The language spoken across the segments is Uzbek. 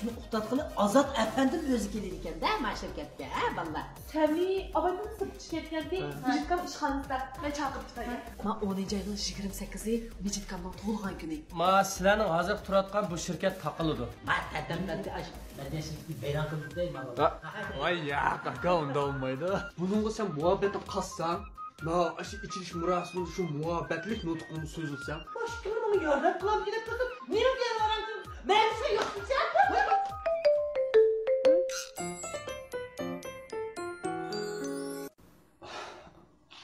Şunu uxtatqılı Azat əfəndim özü gelir ekan da mənim şirkətə, hə valla. Təmi, avaydan sıp çıxartganda Mecitkan işxanasında mən çağırıb tutayım. Ma 10-cu ayının 28-i Mecitkandan to'lg'an kuni. Ma sizlarning hozir turayotgan bu shirkat taqiladi. Ma tadamdan aş. Ben şimdi beyran qilib deyman. Ay ya, kaka unda olmaydı. Bununla sen muhabbete kalsan, aşı içiliş murasımında şu muhabbetlik nutkumu sözülsen. Başkanım onu yardım kılam gidip kızım. Benim yanlarım. Ben şey yok.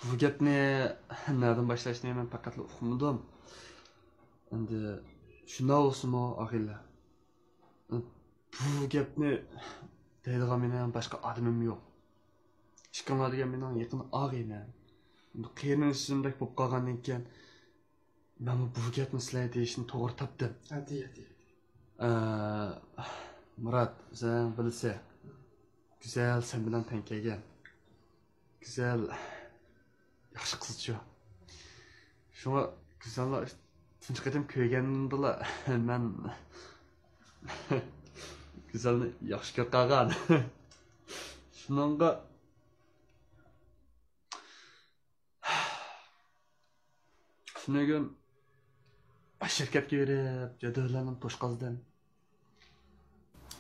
Bu gapni nereden başlaştığını hemen pakatla uqmadım. Endi shunday bo'lsinmi, og'aylar. Bu gapni deydigan mening boshqa odamim yo'q. Ishqiladigan mening yaqin og'aylar. Endi qiynalishimdek bo'lib qolgandan keyin men bu gapni sizlarga deyishni to'g'ri topdim. Hadi. Murat, sen bilsa, güzel sen bilan teng kelgan. Güzel yaxshi qizcha. Shunga güzellar tinch qatam ko'rgandila men güzelni yaxshi ko'rib qolgan. Shunga shunga shirkatga berib jadvallarni to'shqazdim.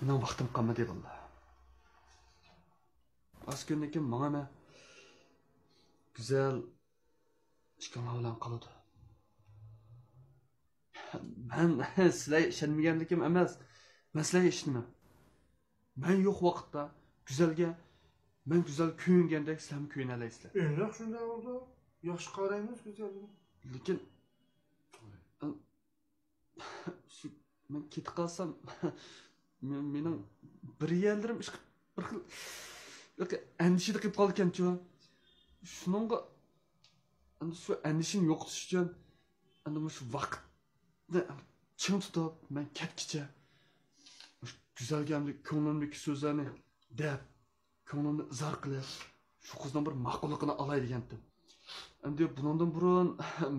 Mening vaqtim qolmadi bular. Askundan keyin menga güzel ishqilma bilan qoladi. Men sizlarga ishonmaganligim emas, men sizlarga ishonaman. Men yo'q vaqtda güzelga, men güzel kuyingandek sizlar ham kuyinalasizlar. Endi shunday bo'ldi. Yaxshi qaraymiz güzelga. Lekin men ketib qolsam, mening bir yerlarim bir xil andishida qilib qolgan-ku. Shuningga endi shu andishini yo'qotish uchun endi shu vaqtni chim tutib men ketkicha güzelga ko'nglimdagi so'zlarni deb ko'nglimni izhor qilib shu qizdan bir ma'qulligini olay degandim. Endi bundan burun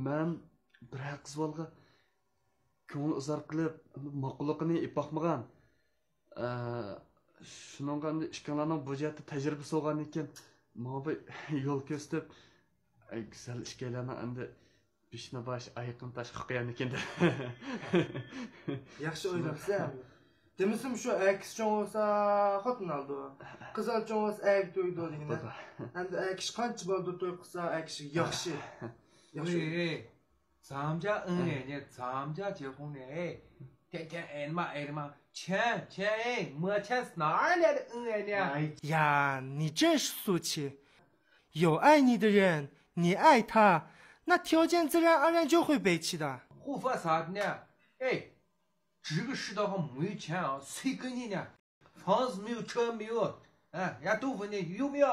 men bir qiz bolga ko'ngil izhor qilib ma'qulligini ipaqmagan. Shuningga endi ishkanlarning bu jihatda tajribasi bo'lgan ekan, menga bir yo'l ko'rsatib güzel ishkalarni endi bishni bosh ayiqni tashqi qo'ygan ekan. Yaxshi o'ylabsan. Demisam shu aksiz cho'ng bo'lsa xotin oldi. Qizal cho'ng bo'lsa ayb to'ydi deganda. Endi aksiz qancha bo'ldi to'y qilsa aksiz yaxshi. Yaxshi.咱家咱家结婚呢，天天挨嘛，钱没钱是哪儿来的呢？呀，你真是俗气！有爱你的人，你爱他，那条件自然而然就会背弃的。胡说啥的呢？哎，这个世道上没有钱啊，谁跟你呢？房子没有，车没有，人家都问你有没有？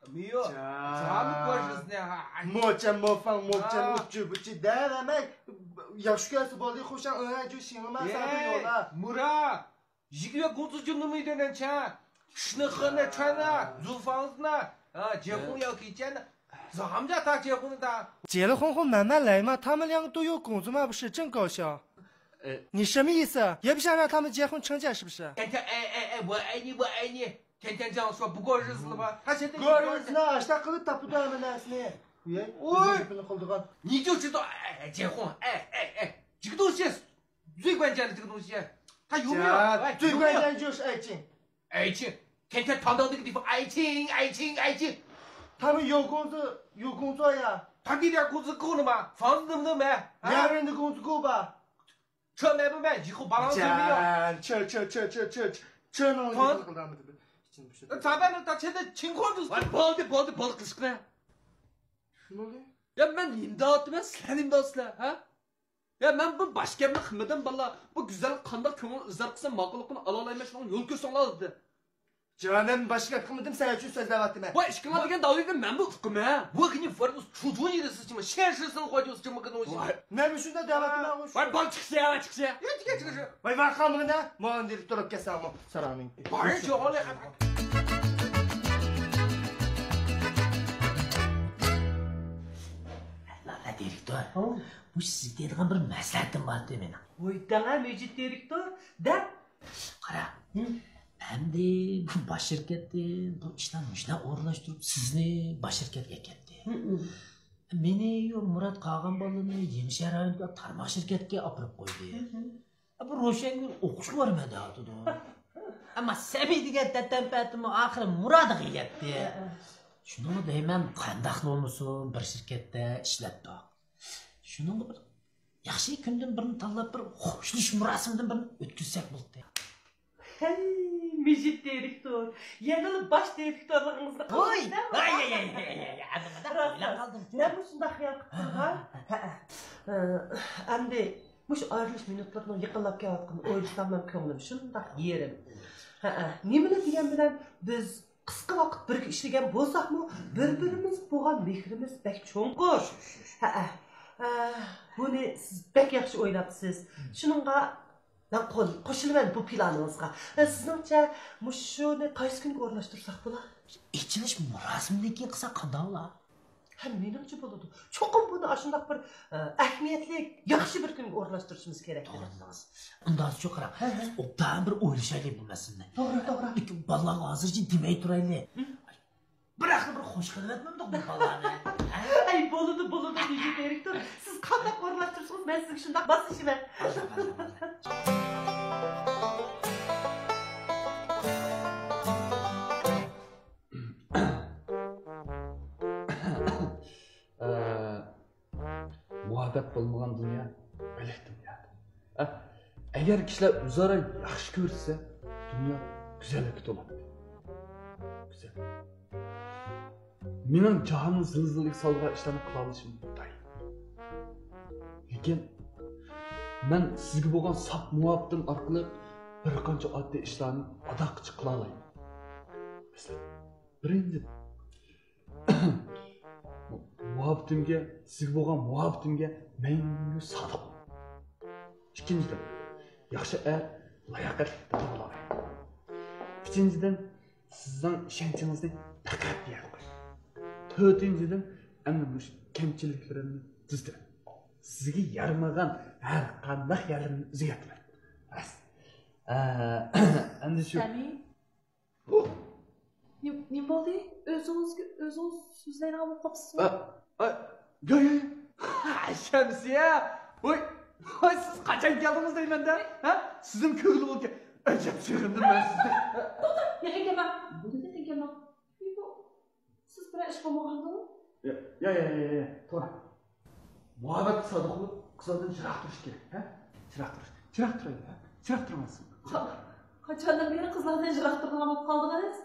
没有，咱们过日子呢？没钱没房没钱，我举不起单了，买yaxshi ko'rsa bo'ldi, xushang o'ynay就行了嘛，啥都有了。没了，一个月工资就那么一点点钱，吃呢喝呢穿呢，租房子呢，结婚要给钱呢。咱们家他结婚的，结了婚慢慢来嘛，他们两个都有工作嘛，不是真搞笑。你什么意思？也不想让他们结婚成家是不是？天天哎，我爱你，我爱你。天天这样说，不过日子了吧？他现在过日子呢，啥可能达不到我们那是呢？你就知道结婚，这个东西最关键的这个东西，他有没有？最关键就是爱情。爱情，天天躺到那个地方，爱情。他们有工作呀。他给点工资够了吗？房子能不能买？两个人的工资够吧？车买不买？以后把房子没有？车能房子。那咋办呢？他现在情况就是。Bo'ldi qilishqina. Ya men imdod emas, sizlar imdodsizlar, ha? Ya men bu boshqa gapni qilmadim, balla. Bu go'zal qanday ko'ngil izhor qilsam ma'qulligini ola olmayman, shuni yo'l ko'rsanglar dedi. Jonim boshqa qilmadim, sen uchun so'zlayapman. Voy, ishqilma degan davriga men bu hukma.我给你说的是初中你的事情嘛，现实生活就是这么个东西。Men shunda deyapman. Voy, bol chiqsa. Ya,这个是。Voy, vaqamgina, men deb turib kelsam, so'raming. Bari jo'g'ali. Direktor, bu siz deydigan bir maslahatim bor edi meni. Voy, dana Mecit direktor, deb Qara. Endi bu baş şirketde bu ishdan mushna o'rnashtirib sizni baş şirketga ketdi. Meni yo Murat qolgan bolani Yemshar rayonga tarmoq shirkatga olib qo'ydi. Bu Ro'shangul o'qishga bormadi dedi. Ammo Sabiy degan tatanpatimi oxiri Murodiga yetdi. Shuni deyman, qandaq bo'lmasin bir shirkatda ishlatdi. Shuni bir yaxshi kundan birini tanlab bir xushlish murosimidan birini o'tkazsak bo'ldi. Hey, Mecit direktör. Yanılı baş direktörlüğünüzde Oy! Ay. Ne bu şunda hayal kıptın ha? Endi, muş ayrılış minutlarına yıkılap kağıtkın oylusamam köngülüm şunda yerim. Nemini diyen bilen biz qisqa vaqt birga ishlagan bo'lsakmi, bir-birimiz bo'lgan mehrimiz bek cho'nqur. Buni siz bek yaxshi o'ylabsiz. Shuningga men qo'shilaman bu planingizga. Sizningcha mushuni qaysi kunga o'rnashtirsak bo'lar? Ichilish murosimidan keyin qilsa qanday bo'lar? Menimcha bo'ladi. Cho'qim buni shundoq bir ahamiyatli, yaxshi bir kunga o'rnashtirishimiz kerak. To'g'ri dedingiz. Undan shu qarang. Obdan bir o'ylashaylik bu masalani. To'g'ri. Lekin bolalarga hozircha demay turaylik. Biroq bir xo'sh qilyapman-da bu bolalarni. Ay bo'ladi, Mecit direktör. Siz qanday o'rnashtirsangiz, men sizga shundoq bosishiman. Muhabbet bo'lmagan dünya o'lik dunyodir. Agar kishilar o'zaro yaxshi ko'rsa, dunyo go'zallikka to'ladi. Go'zal. Mening jonim zilzilaga solgan ishlarni qila olishim mumkin. Lekin men sizga bo'lgan saf muhabbatim orqali bir qancha oddiy ishlarni adoqchi qila olaman. Masalan, birinchi muhabbatimga, sizga bo'lgan muhabbatimga menga sodiq. Ikkinchidan, yaxshi layoqatli bola bo'laman. Uchinchidan, sizning ishonchingizni faqat berib qo'ying. To'rtinchidan, endi bu kamchiliklarimni tuzdim. Sizga yarmagan har qanday yerlarni o'zgartiraman. Bas. Endi shu. Ne bo'ldi? O'zingiz so'zlaydigan bo'lib qolibsizmi? Yo. Shamsiya. Voy, siz qachon keldingiz deyman-da? Ha? Sizning ko'ngli bo'lgan. Ajab sevindim men sizga. Yaqingaman. Yaqingaman. Siz bilan ish qilmagandimi? Yo. To'g'ri. Muhabbat sodiq bo'lib, qizlardan chiroq turish kerak, ha? Chiroq turaylik, ha? Chiroq turmasin. Qachondan beri qizlardan chiroq turgan bo'lib qoldingiz?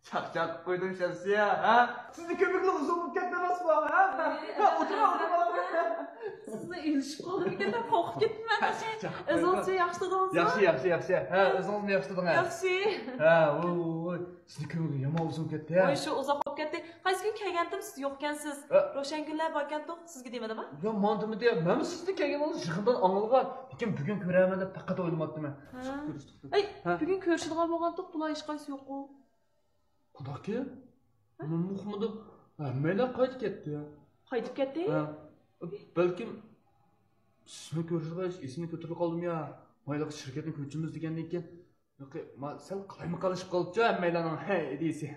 Chaqchaq qo'ydim Shamsiya, ha? Sizni ko'mikli uzun bo'lib ketdi emasmi, ha? O'tirib. Sizni ilishib qoldim ekan, qo'rqib ketdim men. O'zingizcha yaxshi dedingiz. Yaxshi. Ha, o'zingizni yaxshi dedingiz. Yaxshi. Ha, voy. Sizni ko'ngli yomon uzun ketdi, ha? Voy, shu uzoq qolib ketdi. Qaysi kun kelgandim, siz yo'q ekansiz. Ro'shangullar borgandim, sizga demadimmi? Yo, mandimi deya, men sizni kelganingizni yig'indan anglgan. Lekin bugun ko'raman deb faqat o'ylamoqdiman. Ay, bugun ko'rishadigan bo'lgandik, bular hech qaysi yo'q-ku. Qudaki? Men muhimda hammalar qaytib ketdi. Qaytib ketdi? Balkim sizni ko'rishgach esimni ko'tarib qoldim ya. Mayliq shirkatni ko'chimiz degandan keyin yo'q, men sal qalayma-qalashib qolibdi hammalarning deysi.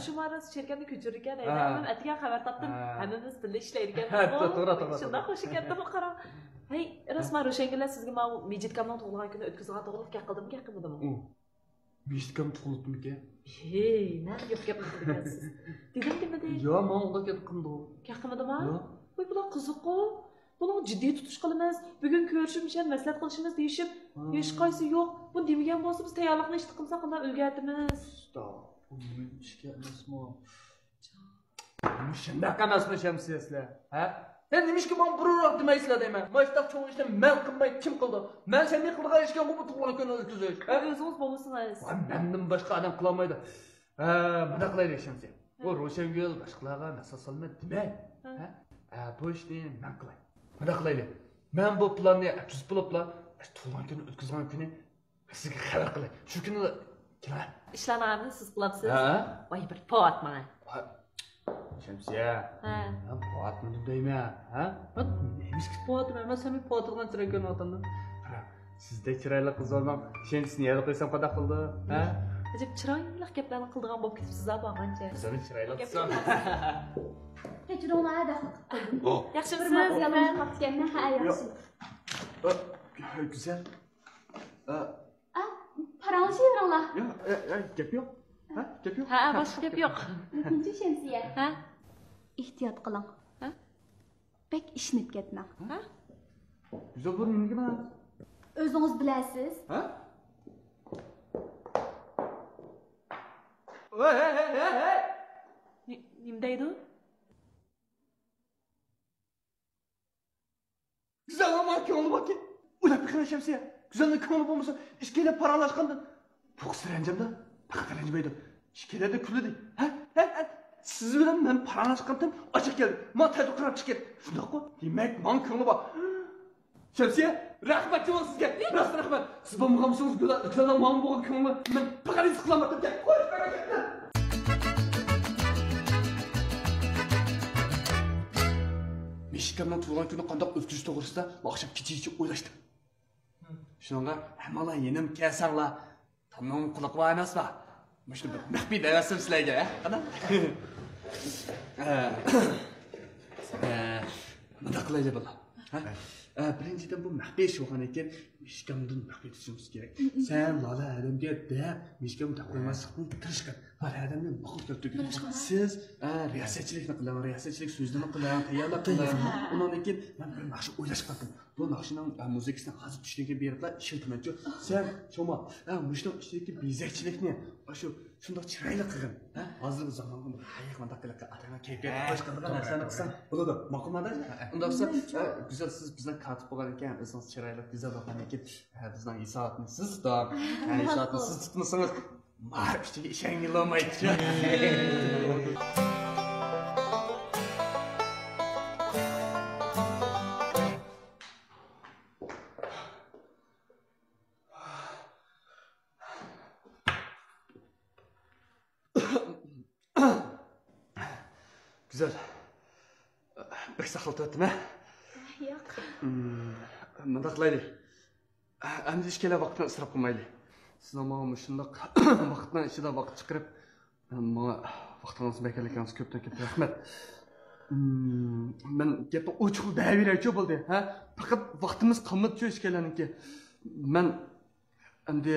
Shu maras shirkatni ko'chirgan edim. Men atiga xabar topdim. Hammamiz birga ishlaydigan. To'g'ri. Shunda xushi ketdim, qara. Hey, rasman Ro'shangullar sizga men Mejitkamning tug'ilgan kuni o'tkazgan tug'ilib qildimmi? Mejitgam tug'ilibdimi? Hey, nari gap qilgansiz. Dedim. Yo, men unda gap qildim. Qilmadimmi? Voy, bular qiziq-ku. Bular jiddiy tutish qilamiz. Bugun ko'rishimiz, maslahat qilishimiz deyishib, hech qaysi yo'q. Bu demagan bo'lsa biz tayyorlikni ish qilsak qanday o'lgatimiz? Bu ishga emasmi? Shundoq emasmi Shamsiya sizlar? Ha? Sen nimishki men burunroq demaysizlar deyman. Mashtaq cho'ng ishni men qilmay kim qildi? Men seni qilgan ishga bu tug'ilgan kun o'tkazish. O'zingiz bo'lmasangiz. Mendan boshqa odam qila olmaydi. Bunda qilaylik Shamsiya. Bu Ro'shangul boshqalarga nasab solma demang. Ha? Bu ishni men qilay. Bunda qilaylik. Men bu planni tuzib bo'liblar. Tug'ilgan kun o'tkazgan kuni sizga xabar qilay. Shu kuni kelaman. Ishlarni siz qilasiz. Voy, bir potman. Shamsiya. Men potman deyman, ha? Men nemiski potman? Men seni potgan chiroq ko'rib o'tirdim. Sizdek chiroyli qiz olmam, shenchini yalib qo'ysam qanday qildi? Ha? Ajab chiroyli gaplarni qildigan bo'lib ketibsiz bo'lgancha. Bizani chiroyli qilsam. Kechiruvlar daxl qildim. Yaxshimisiz? Yalanni qatganni ha yaxshi. Güzel. Paranlaşıveringlar. Gap yo'q. Ha? Gap yo'q. Ha, boshqa gap yo'q. Netinchi shamsiya? Ha? Ehtiyot qiling. Ha? Bek ishnib ketmang. Ha? Güzel bo'lmaydi. O'zingiz bilasiz. Ha? Hey! Nima deydi? Güzel ama ko'ngli bak. Ular bir shamsiya. Güzelning ko'ngli bo'lmasa, ishkelar paralashganda to'qsi ranjimda, faqat ranjimaydi. Ishkelarda kuladi. Ha? Siz bilan men paralashgandim, ochiq keldi. Men tadbiq qilib chiqib ketdim. Shunday-ku? Demak, men ko'ngli bor. Shamsiya, rahmat sizga. Rost rahmat. Siz bo'lmagansiz, Güzelning men bo'lgan ko'ngli men faqat his qilamadim. Qo'yib beraman. Mishkamdan tug'ilgan kuni qanday o'tkazish to'g'risida oqshom kecha o'ylashdim. Shunga hammalar yenim kelsanglar, tamom quloq va emasmi? Mushuni bir maxfiy darasim sizlarga, qana? Nima qilaylik bular? Birinchidan bu maxfiy ish bo'lgan ekan, mishkamdan maxfiy tutishimiz kerak. Sen Lola adamga deb mishkam taqilmaslikni tirishgan. Lola adamni boqib turtgan. Siz riyosatchilikni qilaman, riyosatchilik so'zini qilaman, tayyorlab qilaman. Undan keyin men bir yaxshi o'ylashib qoldim. Bu naqshining muzikasini hozir tushunga beriblar, ishiltimanchi. Sen choma, mushuni ichidagi bezakchilikni shu shundoq chiroyli qilgin. Hozirgi zamonda bir hayqonda qilib atana kayfiyat boshqa bir narsani qilsam bo'ladi. Maqomada unda bo'lsa, güzel siz bizdan katib bo'lgan ekan, o'zingiz chiroyli, güzel bo'lgan ekan. Bizdan itoatni siz tutib, itoatni siz tutmasangiz, mar ichiga ishongilamaydi. Güzel. Bir saxlat o'tma. Yo'q. Menda qilaylik. Endi ishkala vaqtni isrof qilmaylik. Siz menga shundoq vaqtni ichida vaqt chiqarib, menga vaqtingizni bekarligingiz ko'pdan ko'p rahmat. Men gapni ochiq beraychi bo'ldi, ha? Faqat vaqtimiz qolmadi ishkalaniki. Men endi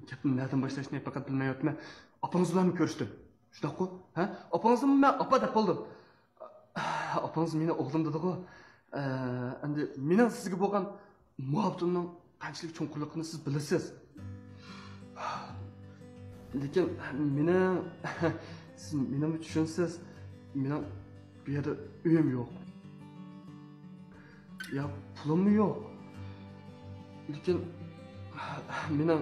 gapni nerdan boshlashni faqat bilmayapman. Opangiz bilan ko'rishdim. Shundoq-ku, ha? Opangizni men opa deb qoldim. Opangiz meni o'g'lim dedi-ku. Endi mening sizga bo'lgan muhabbatimning qanchalik cho'nqurligini siz bilasiz. Lekin siz meni tushunsiz, mening bu yerda uyim yo'q. Ya pulim yo'q. Lekin mening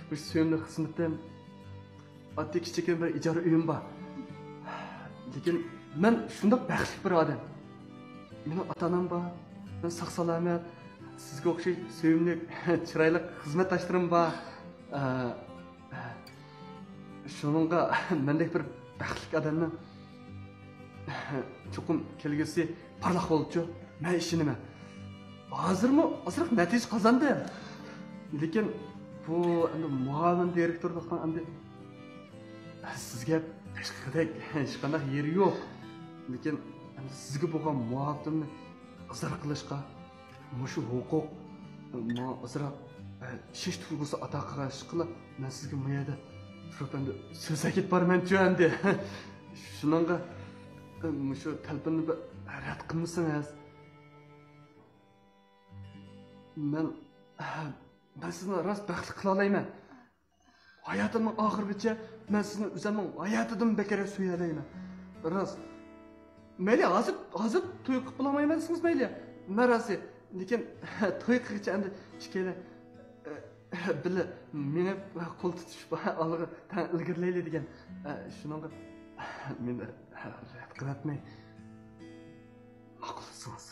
bir suyimli xizmatim oddiy kichik bir ijara uyim bor. Lekin men shunday baxtli bir odam. Mening ota-onam bor. Men sog' salomat, sizga o'xshash suyimli, chiroyli xizmatdoshlarim bor. Shuningga mendek bir baxtli odamni cho'qim kelgusi parlaq bo'ldi-ku. Men ishonaman. Hozir natija qozondim. Lekin bu endi muavin direktorlikdan endi sizga tashqidek hech qanday yeri yo'q. Lekin sizga bo'lgan muhabbatimni izhor qilishga, shu huquq, ozroq shish tuyg'usi ato qilishga men sizga bu yerda turib endi so'z aytib borman-ku endi. Shuningga shu talabni rad qilmasangiz, men sizni rost baxtli qila olmayman. Hayotimning oxirigacha men sizni o'zimning hayotidan bekor suya olmayman. Rost. Mayli, hozir to'y qilib bo'lmaymansiniz mayli. Marasi, lekin to'y qilguncha endi ishkala bili meni qo'l tutishib olg'a ilgirlayli degan. Shuningga men rad qilatmay ma'qulsiz.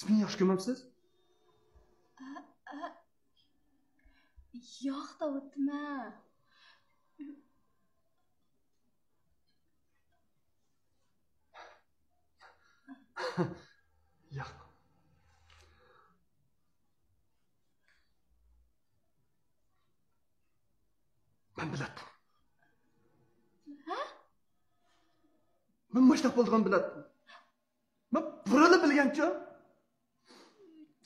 Siz meni yaxshi ko'rmamsiz? Yo'q da o'tma. Yo'q. Men biladim. Men mashtaq bo'lganini biladim. Men burili bilgancha.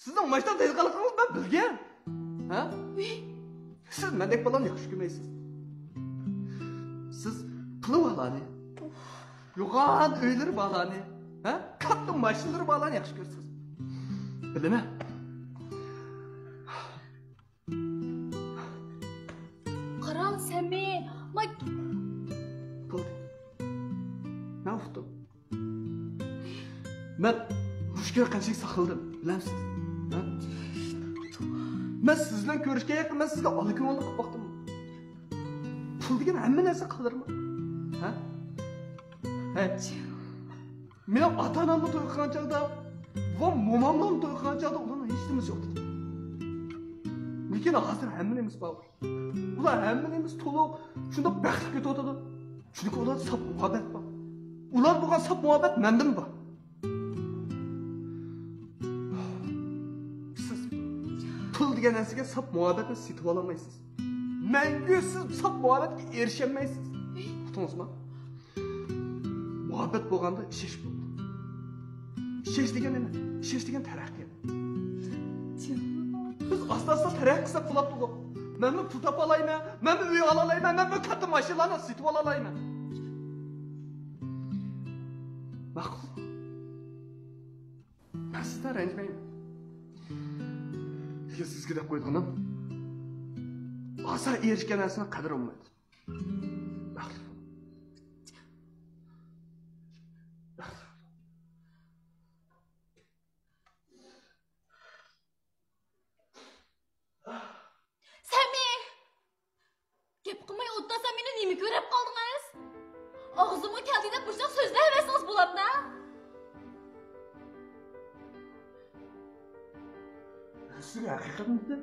Sizning mashtaq deyilganligingizni men bilgan. Ha? Siz mendek bolani yaxshi ko'rmaysiz. Siz qilib olani. Yo'g'on uylar bolani, ha? Katta mashinalar bolani yaxshi ko'rsiz. Bilaman. Qarang, Sami, Ne uxdim. Men mushkul qanchalik saqladim, bilamsiz? Men siz bilan ko'rishga yaqin, men sizga oliko'ngil qilib boqdim. Pul degan hamma narsa qildirmi? Ha? Men ota-onamni to'y qilgan chog'da va momamni to'y qilgan chog'da ularning hech nimasi yo'q edi. Lekin hozir hammamiz bor. Ular hammamiz to'liq shunda baxtli ketadi. Chunki ular sap muhabbat bor. Ular bo'lgan sap muhabbat mendan bor. Siz pul degan narsaga sap muhabbatni setib olmaysiz. Mangu siz sap muhabbatga erisha olmaysiz. Tushundingizmi? Muhabbat bo'lganda ishish bo'ldi. Ishish degan nima? Ishish degan taraqqiyot. Biz asta-asta taraqqiy qilsak bo'ladi-ku. Men pul topa olayman, men uy ola olayman, men katta mashinalarni setib ola olayman. Ma'qul. Men sizdan ranjmayman. Lekin sizga deb qo'yganim asa erishgan narsani qadr olmaydi. Ma'qul. Gap qilmay o'tdasa meni nima ko'rib qoldingiz? Og'zimga keldi-da burchoq so'zlayversangiz bo'ladi-da. Sizga haqiqatni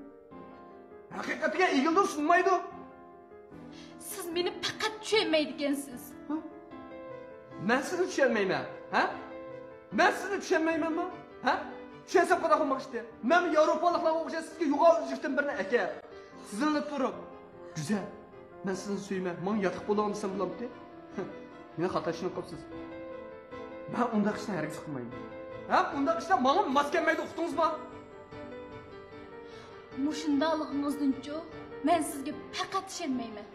haqiqatga egildim sunmaydi. Siz meni faqat tushunmaydi ekansiz. Men sizni tushunmayman, ha? Men sizni tushunmaymanmi? Ha? Tushensam qanaqa qilmoqchi? Men Yevropaliklarga o'xshab sizga yo'g'on uzishdan birini aka. Sizni turib. Güzel. Ben sizni suyman. Men yotiq bo'lolmasam bo'lamdi. Meni xato ishni qilibsiz. Men undaq ishni harakat qilmayman. Ha, undaq ishlar menga mos kelmaydi, uqdingizmi? Mushundaqligingizdan-chi, men sizga faqat ishonmayman.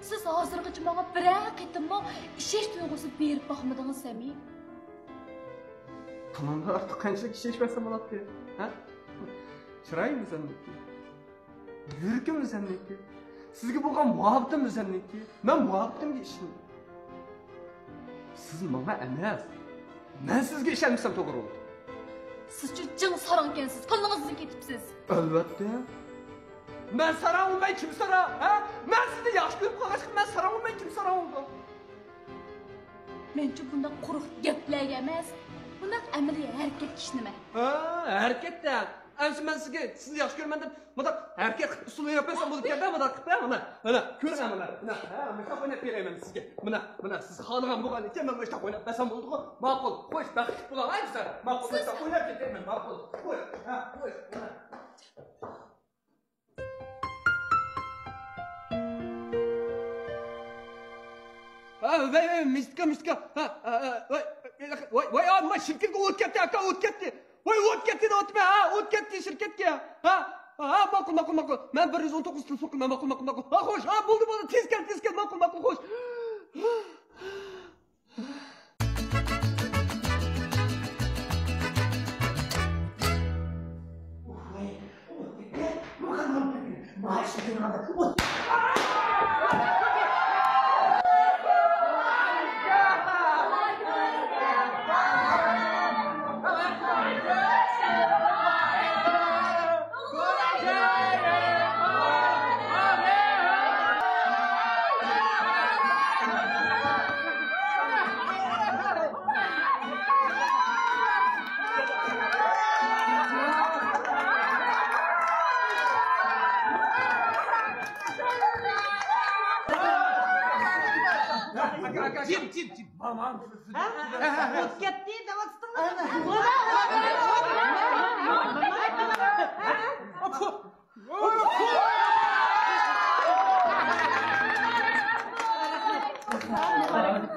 Siz hozirgacha menga biror qitimmo ishish tuyg'usi berib boqmadingiz, Sami. Bundan ortiq qanchalik ishlasam bo'ladi? Ha? Chiroyingmi sendiki? Yuragim sendiki? Sizga bo'lgan muhabbatim sendiki? Men muhabbatimga ishlayman. Siz menga emas. Men sizga ishonmasam to'g'ri bo'ldi. Siz-chi jin saron ekansiz. Qo'lingizdan ketibsiz. Albatta. Men saron olmay kim saron? Ha? Men sizni yaxshi ko'rib qolgach, men saron olmay kim saron oldi? Menchi bunda quruq gaplarga emas, bunda amaliy harakat ish nima? Ha, harakatda. Ancha men sizni yaxshi ko'raman deb, bunda harakat usuli yapasam bo'lib ketdi, bunda qilib, mana, ko'raman mana. Ha, men o'ynab berayman sizga. Mana siz xohlagan bo'lgan ekan, men o'sha o'ynab bersam bo'ldi-ku. Ma'qul. Qo'sh, baxtli bo'ling, aytsa. Ma'qul, o'ynab ketayman, ma'qul. Qo'y. Ha, qo'y. Mistka. Voy, ama şirketga o't ketdi, aka, o't ketdi. Voy, o't ketdi, o'tma, ha, o't ketdi shirkatga. Ha, ma'qul. Men 119 telefon qilman, ma'qul. Ha, xo'sh, ha, bo'ldi, tez kel, ma'qul, xo'sh. Jim. Aman. Ot ketdi,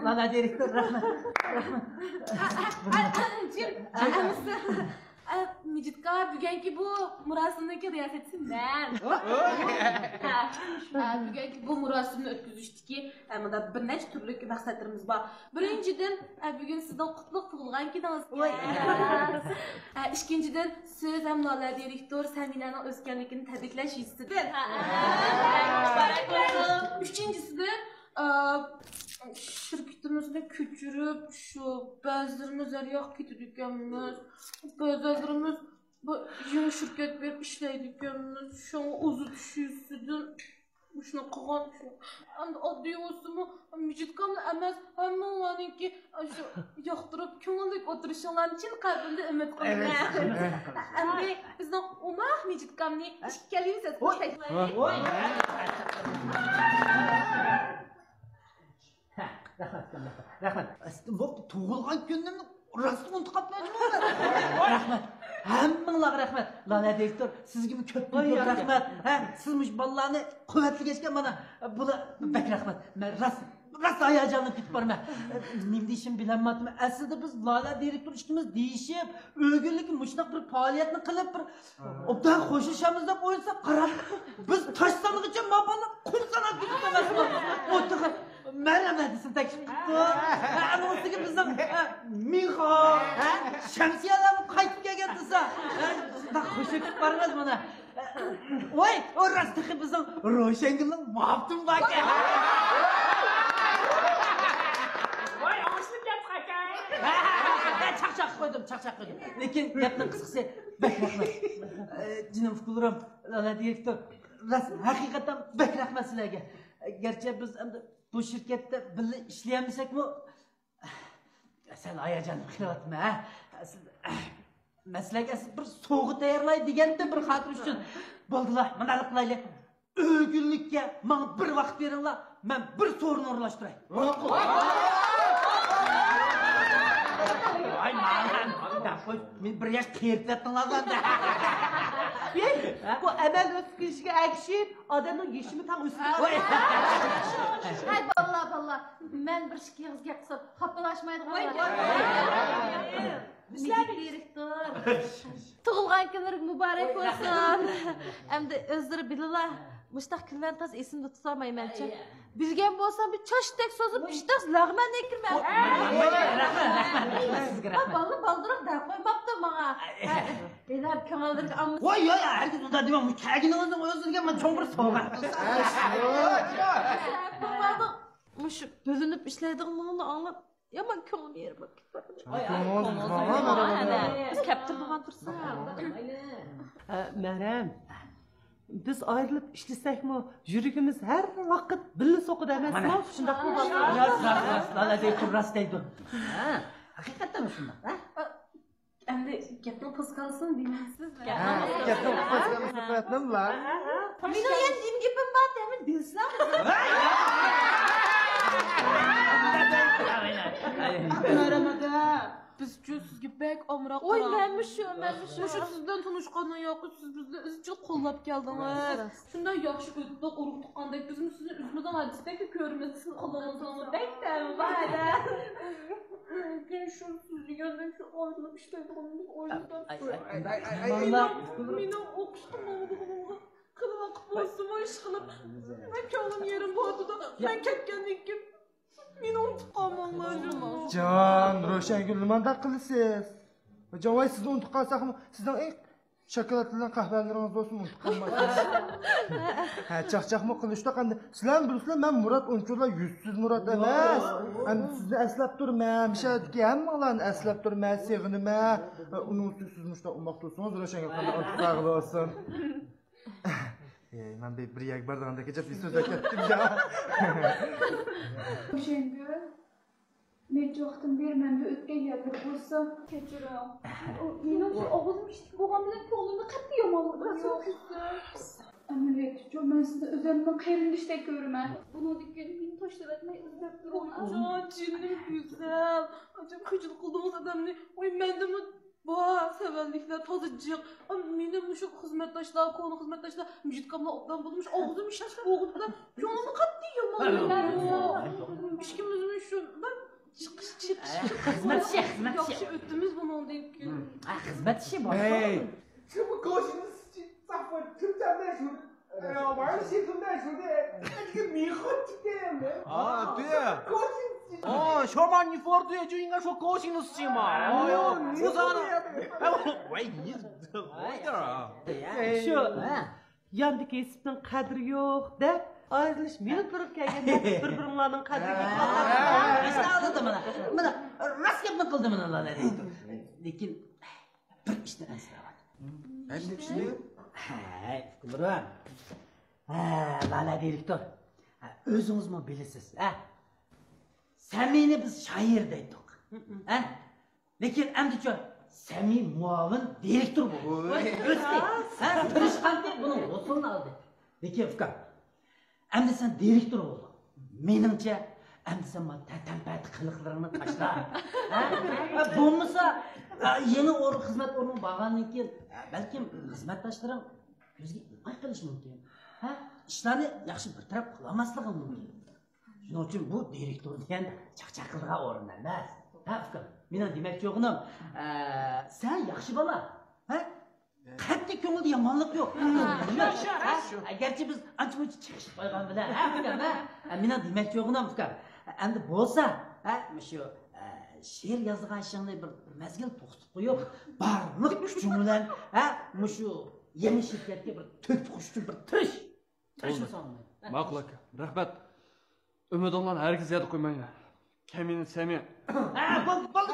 Mana direktor, rahmat. Mijitga bugungi bu murosimdagi riyosatimdan. Bugungi bu murosimni o'tkazishdagi mana bir nechta turli maqsadlarimiz bor. Birinchidan, bugun sizning qutlug' tug'ilgan kuningizga. Ikkinchidan, siz ham Lola direktor Saminaning o'sganligini tabriklash yuzasidan. Uchinchisidan, şirketimizni ko'chirib, shu ba'zilarimiz yo'q ketadiganmiz. Ba'zilarimiz bu yangi shirkat berib ishlaydi ekanmiz. Shu o'zi tushisidan shuni qilgan shu. Endi oddiy o'simi mijitkamni emas, hammalarniki shu yoqtirib ko'ngillik o'tirishinglarni chin qalbimda umid qilaman. Endi bizning umah mijitkamni ikkalamiz taklif Rahmat. Bu tug'ilgan kunimni rost unutib qolmayman. Rahmat. Hammanglarga rahmat. Lola direktor, sizga ko'p rahmat. Sizmish bolalarni quvvatligashga mana bular bak rahmat. Men rost hayajonlanib ketib borman. Nima deyishim bilmayman. Aslida biz Lola direktor ishimiz deyishib, o'g'illik mushunaq bir faoliyatni qilib bir obdan qo'shishamiz deb o'ylasa, qarab biz toshsanig'icha maballa qum sanab ketamiz. O'tiq Merhaba desin teklif tuttu. Anonsiga bizning Minho, Shamsiyalarni qaytib kelgandisa. Shunday qo'shib boramiz mana. Voy, o rostiki bizning Ro'shangilning maftum bor ekan. Voy, oshib ketdi ekan. Chaqchaq qo'ydim. Lekin gapning qisqasi, bak rahmat. Jinim fikrim, Lola direktor, haqiqatan bak rahmat sizlarga. Gerçi biz endi bu şirkette birga ishlayapmizakmi? Sen hayajonlanib qilyapman, ha? Maslaga bir so'g'i tayyorlay deganda bir xotir uchun bo'ldilar. Mana qilaylik. O'g'illikka menga bir vaqt beringlar, men bir so'rini o'rlashtiray. Voy, men bir yosh qiyirtlatdinglar-da. Bu amal o'tkazishga akshib, odamning yeshimi tam o'sib. Hay balla. Men bir shikingizga qisib, xapalashmaydigan. Bizlar direktor. Tug'ilgan kunlar muborak bo'lsin. Endi o'zlari bilalar, mushtaq kunlarni tez esimda tutolmayman-chi. Bilgan bo'lsam bir choshdak so'zib, pishtas lag'man ekirman. Rahmat. Sizga rahmat. Baldiroq da qo'ymabdi menga. Elar kanallarga am. Voy, herkes unda demam, kagini o'zingga men cho'ng bir sovg'a. Baba, mush bo'linib ishlaydiganini anglab, yomon ko'nglim yerib ketdi. Biz kaptir bo'lgan tursa. Meryem, biz ayrılıp işlesəkmi, yürüyümüz her vakit birli sokuda emasmi? Şundaq mı var? Lola direktor rost deydi. Haqiqatdan shunday, ha? Endi gapning qiziqalsin deymsizmi? Gapning qiziqalsin nima? Meni ham dim gapim bor, demin bilsam. Maramada biz sizga bek omroq Oy, menmi shu. Shu sizdan tanishgandan yo'q, siz bizni izchil qo'llab keldingiz. Shunday yaxshi o'tib, urug' tuqqandek bizni sizni o'zimizdan hadisdagi ko'rimiz qo'lingizdan bekdan va'da. Lekin shu sizga shu oydinib ishlaydiganimiz o'yindan. Meni o'qishga mavduimga qilib vaqt bo'lsin, ish qilib. Men ko'nglim yerim bo'ldi-da, men ketgandan keyin meni unutib qolmanglar. Can, Ro'shangul nimada qilasiz? Javoy sizni unutib qolsaqmi, sizdan eng shokoladli qahvalaringiz bo'lsin, unutib qolmaysiz. Chaqchaqmi qilishda qanday? Sizlar bilasizlar, men Murat unchunlar yuzsiz Murat emas. Endi sizni eslab turman, mishadiki hammalarni eslab turman, sevinaman. Uning siz mushta umoq tursangiz, Ro'shangul qanday unutib qolsin. Men bir yak bardaganda kechib bir so'z aytdim-da. Ro'shangul, necha vaqtim bermanda o'tgan yerlar bo'lsa, kechiring. Mening o'g'lim ishlik bo'lgan bilan ko'nglimda qat'iy yomonlik yo'q. Ameliyatçı, ben sizi özellikle kayırmışta görürüm. Bunu dikkat beni taşlaratmayı izlep durun. Canım güzel. Acaba kıcılık kıldığımız adam ne? Oy ben de mi? Ba, sevenlikler tazıcık. Benim şu hizmetdaşlar, konu hizmetdaşlar müjit kamla otdan bulmuş. Ağzım şaşkın oğlum da. Yolunu kat diyeyim ama. Bişkimizin şu. Ben çık. Hizmetçi. Yakşı öttümüz bunu ondan ki. Hizmetçi boş. Hey. 这不高兴的事情，咋会听咱们说？哎呀，玩儿心疼难受的，这个米好吃的没？啊，对。高兴。哦，小马，你说对，就应该说高兴的事情嘛。哎呦，菩萨呢？哎，我你这晚点啊。 Şu yandı kesipten kadri yok de ayrılış minut durup kelgende bir-biringlarning qadriga İşte anladım bana. Rast yapma kıldı bana lan dedi. Lekin bir işte nasıl var? Ben de şimdi. Hey, Kumran. Lala direktör. Özünüz mü bilesiz? Semini biz şair deydik. Lekin emdiço Semi muavin direktör bu. Özde. Tırışkan deyip bunun usulunu aldı. Lekin Fukar. Emdi sen direktör oldun. Menimce emdi sen bana tempati kılıklarını taşla. Bulmasa yeni hizmet ornu bağlanın ki belki hizmetdaşlarım gözge ilmay qilish mumkin. İşlerini yaxshi bir taraf qilolmasligi mumkin. Shuning uchun bu direktor degan chaqchaqildigan o'rin emas. Fukar. Mening demoqchi o'g'lim, sen yaxshi bola. Qattiq ko'ngilda yomonlik yo'q. Garchi biz ancha-muncha chiqishib qo'ygan bilan, Fukar. Mening demoqchi o'g'lim Fukar. Endi bo'lsa, shu she'r yozgan ishingni bir mezgil to'xtatib qo'yib, barliq kuching bilan, shu yeni shirkatga bir to'kib qo'yish uchun bir tirishmasan. Ma'qul aka, rahmat. Umidinglarni hargiz yodga qo'ymang. Kamini Sami. Bo'ldi.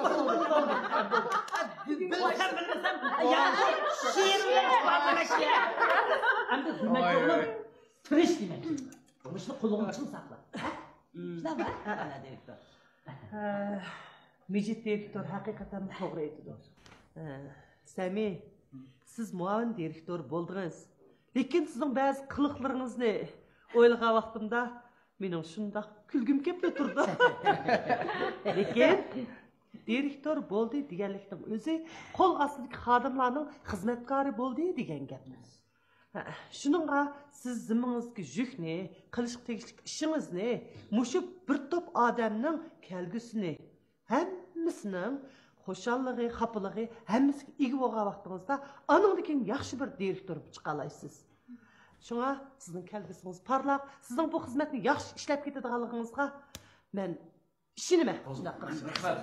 Bilsam bilmasam, she'r yozmoqchi. Endi demak o'g'lim, tirish demak. Bo'lishni qo'lingni chin saqla. Shunaqa, ana direktor. Mecit direktör hakikaten doğru aytdı. Sami, siz muavin direktör bo'ldingiz. Lekin sizning ba'zi qiliqlaringizni o'ylagan vaqtimda mening shundoq kulgim kelib turdi. Lekin direktör bo'ldi deganlikning o'zi qo'l ostidagi xodimlarning xizmatkori bo'ldi degan gap. Shuningga siz zimingizga yukni, qilishga tegishli ishingizni, mushu bir to'p odamning kelgusini hammasining xo'shalligi, xafaligi hammasiga ega bo'lgan vaqtingizda aningdan yaxshi bir direktor chiqa olasiz. Shunga sizning kelgusingiz parlaq, sizning bu xizmatni yaxshi ishlab ketadiganligingizga men ishonaman. Shunday qilinglar.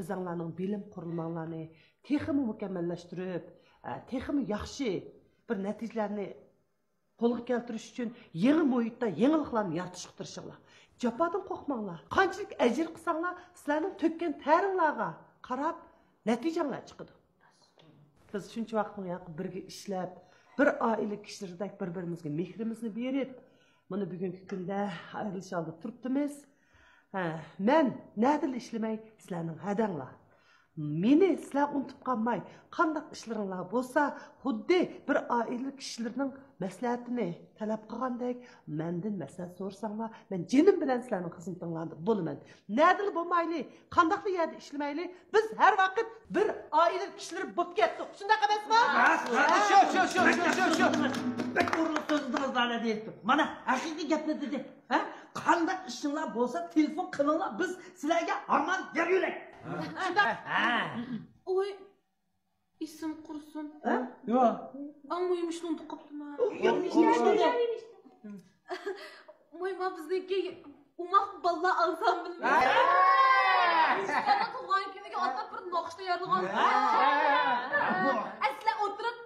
O'zinglarning bilim qurilmalarini texmi mukammallashtirib, texmi yaxshi bir natijalarni qo'lga keltirish uchun yangi muhitda yangiliklarni yaratishga tirishinglar. Jafodan qo'rqmanglar. Qanchalik ajr qilsanglar, sizlarning to'kkan taringlarga qarab natijalar chiqadi. Biz shuncha vaqtni birga ishlab, bir oila kishilardek bir-birimizga mehrimizni berib, mana bugungi kunda ayrilish oldi turibdimiz. Men nadil ishlamay sizlarning hadanglar. Meni sizlar unutib qolmay, qanday ishlaringlar bo'lsa, xuddi bir oila kishilarining maslahatini talab qilgandek, mendan maslahat so'rasanglar, men jinim bilan sizlarning xizmatinglarda bo'laman. Nadil bo'lmayli, qandaqli yerda ishlamayli, biz har vaqt bir oila kishilari bo'lib ketdik. Shunday emasmi? Shu. Bek o'rinli so'zingiz la'na deyapti. Mana haqiqiy gapni dedi. Qanday ishinglar bo'lsa, telefon qilinglar, biz sizlarga armon beraylik. Oy, isim qursin. Yo'q. Ammo yemishni unutib qopdim. Oy, ma bizniki umaq balla ansambl. Sizlarga tug'ilgan kuniga otib bir noxushda yozgan. Sizlar o'tirib,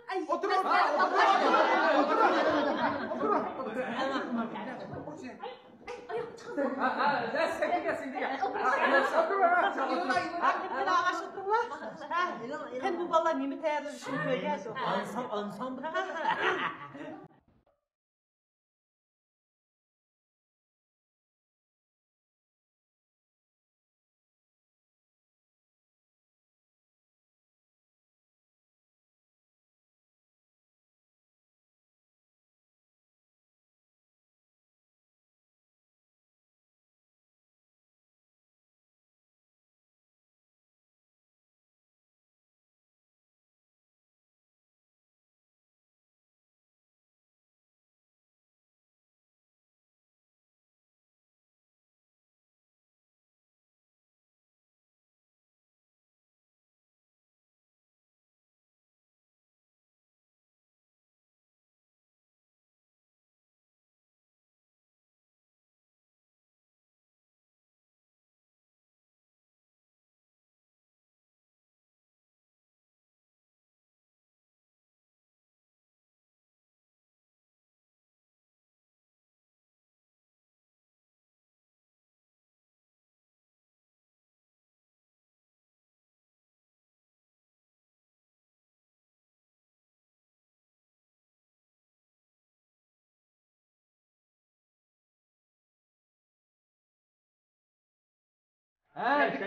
Hem bu vallahi nimi tayarlashini ko'rgan. Ansam. Hey,